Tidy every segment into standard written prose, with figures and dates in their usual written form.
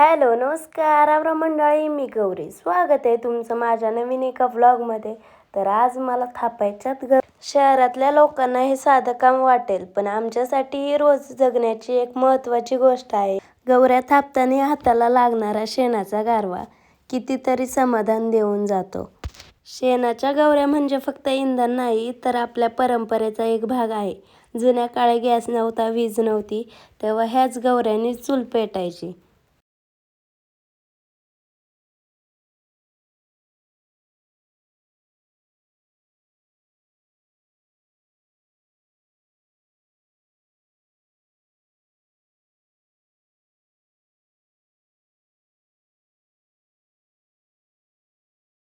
Hello नमस्कार आब्रा मंडळी, मी गौरी. स्वागत आहे तुमचं माझ्या नवीन एका व्लॉगमध्ये. तर आज मला थापायच्यात शहरातल्या लोकांना हे साधं काम वाटेल, पण आमच्यासाठी ही रोज जगण्याची एक महत्त्वाची गोष्ट आहे. गौऱ्या थापताना हाताला लागणारा शेणाचा गारवा कितीतरी समाधान देऊन जातो. शेणाच्या गौऱ्या म्हणजे फक्त इंधन नाही, तर आपल्या परंपरेचा एक भाग आहे. जुन्या काळी गॅस नव्हता, वीज नव्हती, तेव्हा ह्याच गौऱ्यांनी चूल पेटायची.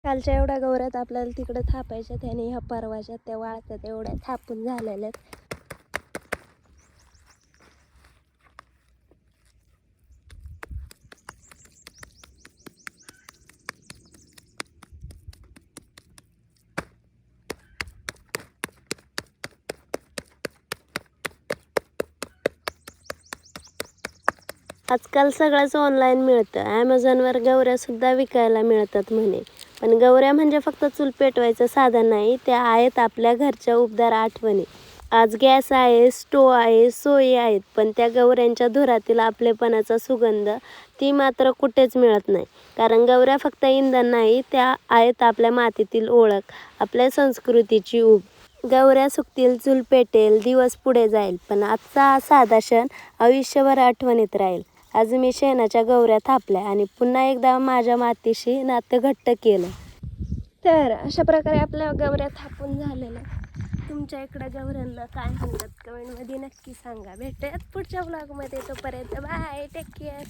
कालच्या एवढ्या गौऱ्यात आपल्याला तिकडे थापायच्या, त्याने ह्या परवाच्या त्या वाळतात एवढ्या थापून झालेल्या आहेत. आजकाल सगळंच ऑनलाईन मिळतं. ॲमेझॉनवर गौऱ्यासुद्धा विकायला मिळतात म्हणे. पण गौऱ्या म्हणजे फक्त चूल पेटवायचं साधन नाही, त्या आहेत आपल्या घरच्या उबदार आठवणी. आज गॅस आहे, स्टोव आहे, सोयी आहेत, पण त्या गौऱ्यांच्या धुरातील आपलेपणाचा सुगंध ती मात्र कुठेच मिळत नाही. कारण गौऱ्या फक्त इंधन नाही, त्या आहेत आपल्या मातीतील ओळख, आपल्या संस्कृतीची ऊब. गौऱ्या सुकतील, चूल पेटेल, दिवस पुढे जाईल, पण आजचा हा साधा क्षण आयुष्यभर आठवणीत राहील. आज मी शेणाच्या गौऱ्या थापल्या आणि पुन्हा एकदा माझ्या मातीशी नातं घट्ट केलं. तर अशा प्रकारे आपल्या गौऱ्या थापून झालेल्या. तुमच्या इकडं गौऱ्यांना काय म्हणतात कमेंटमध्ये नक्की सांगा. भेटूयात पुढच्या व्लॉगमध्ये. तोपर्यंत बाय, टेक केअर.